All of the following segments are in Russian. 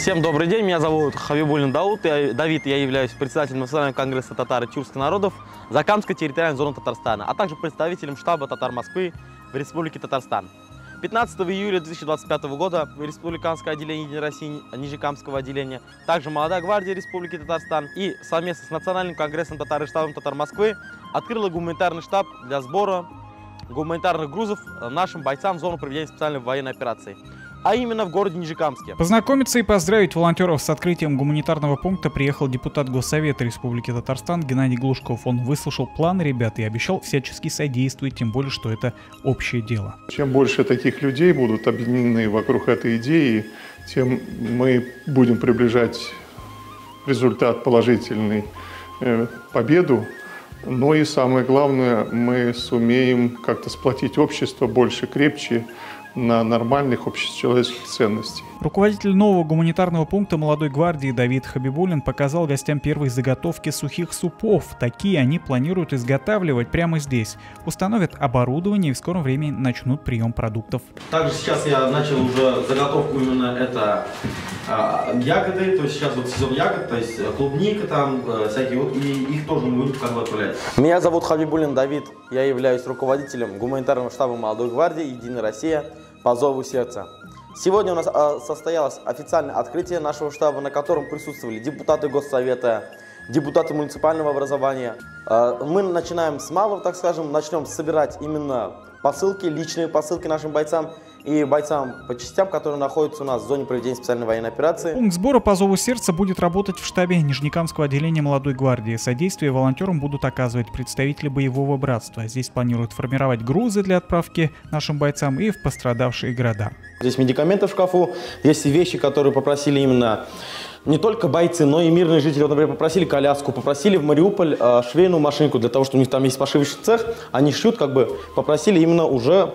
Всем добрый день, меня зовут Хабибулин Давид, я являюсь председателем Национального конгресса татар и тюркских народов Закамской территориальной зоны Татарстана, а также представителем штаба татар Москвы в Республике Татарстан. 15 июля 2025 года Республиканское отделение Единой России Нижнекамского отделения, также Молодая гвардия Республики Татарстан и совместно с Национальным конгрессом татар и штабом татар Москвы открыла гуманитарный штаб для сбора гуманитарных грузов нашим бойцам в зону проведения специальной военной операции, а именно в городе Нижнекамске. Познакомиться и поздравить волонтеров с открытием гуманитарного пункта приехал депутат Госсовета Республики Татарстан Геннадий Глушков. Он выслушал планы ребят и обещал всячески содействовать, тем более, что это общее дело. Чем больше таких людей будут объединены вокруг этой идеи, тем мы будем приближать результат положительный, победу. Но и самое главное, мы сумеем как-то сплотить общество больше, крепче, на нормальных общечеловеческих ценностей. Руководитель нового гуманитарного пункта Молодой гвардии Давид Хабибулин показал гостям первые заготовки сухих супов. Такие они планируют изготавливать прямо здесь. Установят оборудование и в скором времени начнут прием продуктов. Также сейчас я начал уже заготовку именно это ягоды, то есть сейчас вот сезон ягод, то есть клубника там всякие, вот, и их тоже мы будем как бы отправлять. Меня зовут Хабибулин Давид, я являюсь руководителем гуманитарного штаба Молодой гвардии Единая Россия по зову сердца. Сегодня у нас состоялось официальное открытие нашего штаба, на котором присутствовали депутаты Госсовета, депутаты муниципального образования. Мы начинаем с малого, так скажем, начнем собирать именно посылки, личные посылки нашим бойцам и бойцам по частям, которые находятся у нас в зоне проведения специальной военной операции. Пункт сбора по зову сердца будет работать в штабе Нижнекамского отделения Молодой гвардии. Содействие волонтерам будут оказывать представители боевого братства. Здесь планируют формировать грузы для отправки нашим бойцам и в пострадавшие города. Здесь медикаменты в шкафу, есть вещи, которые попросили именно не только бойцы, но и мирные жители. Вот, например, попросили коляску, попросили в Мариуполь швейную машинку, для того, что у них там есть пошивочный цех, они шьют, как бы попросили именно уже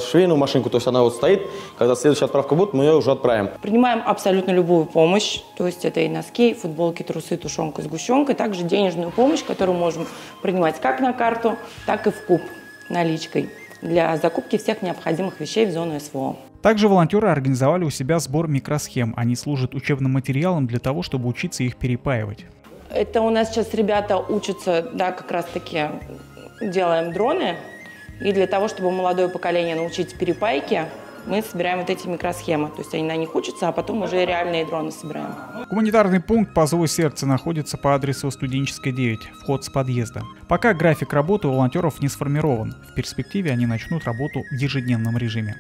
швейную машинку, то есть она вот стоит, когда следующая отправка будет, мы ее уже отправим. Принимаем абсолютно любую помощь, то есть это и носки, футболки, трусы, тушенка, сгущенка, также денежную помощь, которую можем принимать как на карту, так и в куб наличкой для закупки всех необходимых вещей в зону СВО. Также волонтеры организовали у себя сбор микросхем. Они служат учебным материалом для того, чтобы учиться их перепаивать. Это у нас сейчас ребята учатся, да, как раз таки делаем дроны. И для того, чтобы молодое поколение научить перепайке, мы собираем вот эти микросхемы. То есть они на них учатся, а потом уже реальные дроны собираем. Гуманитарный пункт по зову сердца находится по адресу Студенческая 9, вход с подъезда. Пока график работы у волонтеров не сформирован. В перспективе они начнут работу в ежедневном режиме.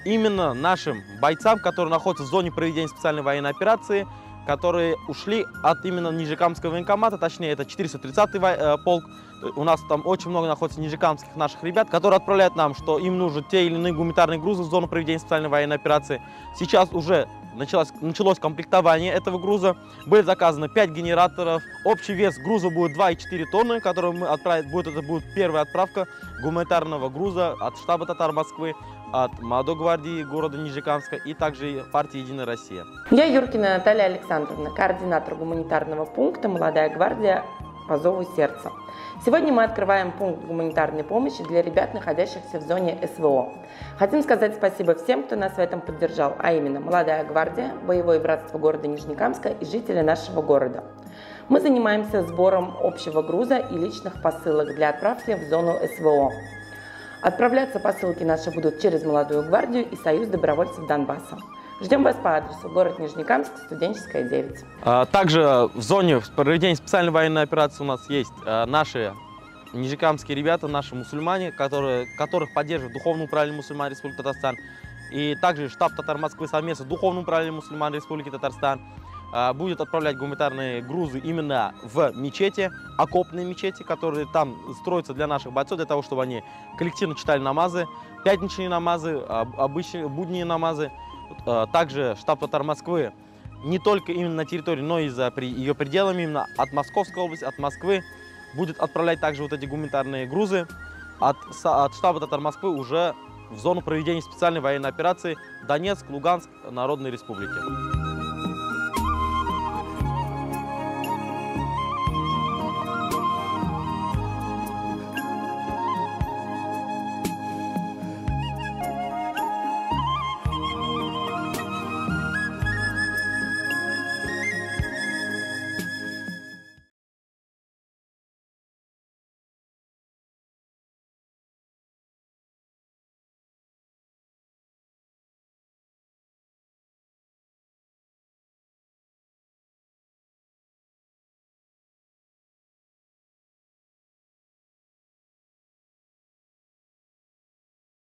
Именно нашим бойцам, которые находятся в зоне проведения специальной военной операции, которые ушли от именно Нижнекамского военкомата, точнее это 430-й полк. У нас там очень много находится нижнекамских наших ребят, которые отправляют нам, что им нужны те или иные гуманитарные грузы в зону проведения специальной военной операции. Сейчас уже началось комплектование этого груза. Были заказаны 5 генераторов. Общий вес груза будет 2,4 тонны, который мы отправим. Это будет первая отправка гуманитарного груза от штаба татар Москвы, от Молодой гвардии города Нижнекамска и также партии Единая Россия. Я Юркина Наталья Александровна, координатор гуманитарного пункта «Молодая гвардия» по зову сердца. Сегодня мы открываем пункт гуманитарной помощи для ребят, находящихся в зоне СВО. Хотим сказать спасибо всем, кто нас в этом поддержал, а именно Молодая гвардия, боевое братство города Нижнекамска и жители нашего города. Мы занимаемся сбором общего груза и личных посылок для отправки в зону СВО. Отправляться посылки наши будут через Молодую гвардию и Союз добровольцев Донбасса. Ждем вас по адресу город Нижнекамск, Студенческая 9. Также в зоне проведения специальной военной операции у нас есть наши нижнекамские ребята, наши мусульмане, которых поддерживает Духовное управление мусульман Республики Татарстан. И также штаб татар Москвы совместно с Духовным управлением мусульман Республики Татарстан будет отправлять гуманитарные грузы именно в мечети, окопные мечети, которые там строятся для наших бойцов, для того, чтобы они коллективно читали намазы, пятничные намазы, обычные будние намазы. Также штаб татар Москвы не только именно на территории, но и за ее пределами, именно от Московской области, от Москвы, будет отправлять также вот эти гуманитарные грузы от штаба татар Москвы уже в зону проведения специальной военной операции Донецк, Луганск, Народной Республики.